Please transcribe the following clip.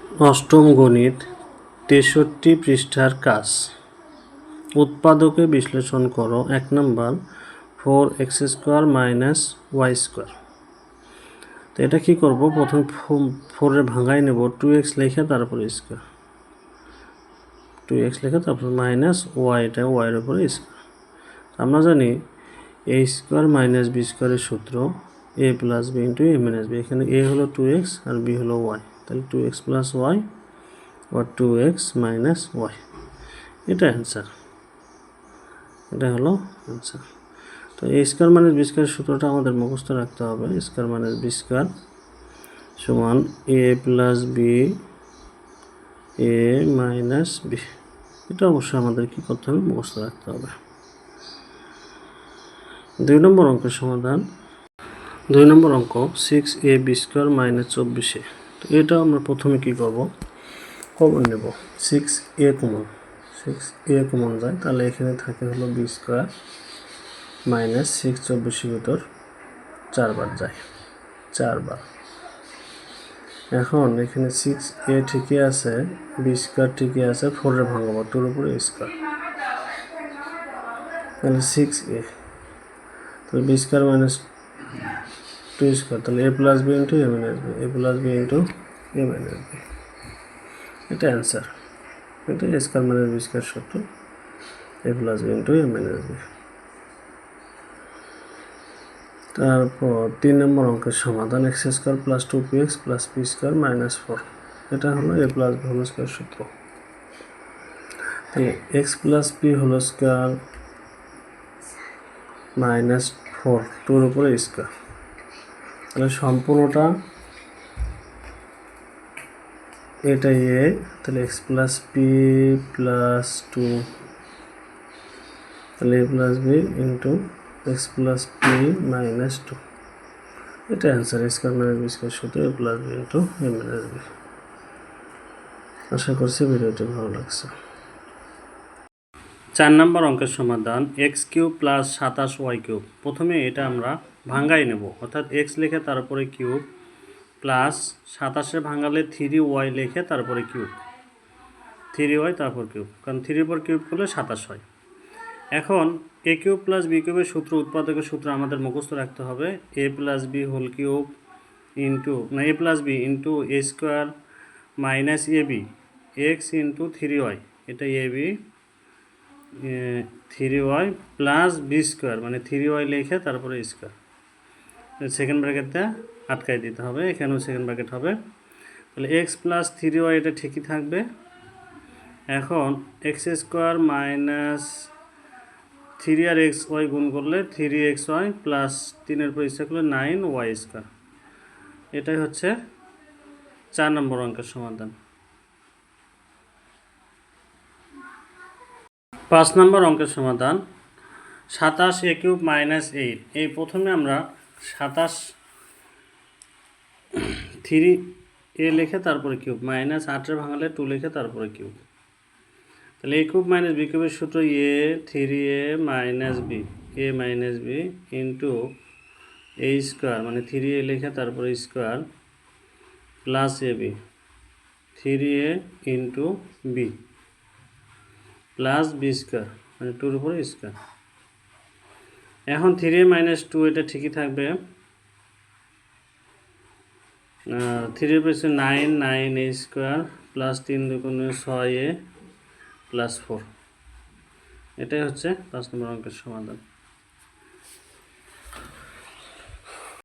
অষ্টম গণিত ৬৩ পৃষ্ঠার কাজ। উৎপাদকে বিশ্লেষণ করো। ১ নম্বর 4x² - y²। তো এটা কি করব, প্রথমে 4 ভাঙাই নেব, 2x লিখে তারপরে স্কোয়ার, 2x লিখে তারপর মাইনাস y, এটা y এর উপরে স্কোয়ার। আমরা জানি a² - b² এর সূত্র a + b × a - b। এখানে a হলো 2x আর b হলো y, তাহলে 2x + y বা 2x - y, এটা অ্যান্সার। এটা হলো অ্যান্সার। তো a² - b² সূত্রটা আমাদের মুখস্থ রাখতে হবে। a² - b² সমান a + b a - b। এটা অবশ্যই আমাদের কি করতে হবে, মুখস্থ রাখতে হবে। ২ নম্বর অঙ্কের সমাধান। ২ নম্বর অঙ্ক 6ab² - 24a। তো এটা আমরা প্রথমে কি করব, কমন নেব। 6a কমন, 6a কমন যায়, তাহলে এখানে থাকে হলো b² - 6 24 ভিতর 4 বার যায়, 4 বার। এখন এখানে 6a ঠিকই আছে, b² ঠিকই আছে, 4 ভাঙাবো, 2 এর উপরে স্কোয়ার, তাহলে 6a, তাহলে b² - 2², তাহলে a + b × a - b, a + b × a - b, এটা অ্যান্সার। এটা a² - b² সূত্র, a + b × a - b। তারপর 3 নম্বর অঙ্কের সমাধান। x² + 2px + p² - 4। এটা হলো a + b হোল স্কয়ার সূত্র। তাহলে x + p হোল স্কয়ার - 4, 2 এর উপরে স্কয়ার, তাহলে সম্পূর্ণটা এটা a, তাহলে x + p + 2, তাহলে a + b × x + p - 2, এটা অ্যান্সার। a² - b² সূত্র a + b × a - b। আশা করছি ভিডিওটি ভালো লাগছে। 4 নম্বর অঙ্কের সমাধান। x³ + 27y³ প্রথমে এটা আমরা ভাঙাই নেব, অর্থাৎ x লিখে তারপরে কিউব প্লাস 27 ভাঙালে 3y লিখে তারপরে কিউব, 3y তারপর কিউব, কারণ 3 এর উপর কিউব করলে 27 হয়। এখন a³ + b³ এর সূত্র, উৎপাদকের সূত্র আমাদের মুখস্থ রাখতে হবে। a + b whole cube into a + b into a² - ab x × 3y, এটা ab 3y + b² মানে 3y লিখে তারপরে স্কোয়ার, সেকেন্ড ব্র্যাকেটটা আটকাই দিতে হবে, এখানেও সেকেন্ড ব্র্যাকেট হবে। তাহলে x + 3y এটা ঠিকই থাকবে। এখন x² - 3 আর xy গুণ করলে 3xy প্লাস 3 এর উপর স্কয়ার করলে 9y², এটাই হচ্ছে 4 নম্বর অঙ্কের সমাধান। 5 নম্বর অঙ্কের সমাধান। 27a³ - 8। এই প্রথমে আমরা 27 3a লিখে তারপরে কিউব, -8 ভাঙালে 2 লিখে তারপরে কিউব, তাহলে a³ - b³ এর সূত্র a 3a - b into a² মানে 3a লিখে তারপরে square plus ab 3a into b plus b² মানে 2 এর উপরে স্কোয়ার। এখন 3a - 2 এটা ঠিকই থাকবে, 3 এর পেছনে 9, 9a² প্লাস 3 × 2 = 6a প্লাস 4, এটাই হচ্ছে 5 নম্বর অঙ্কের সমাধান।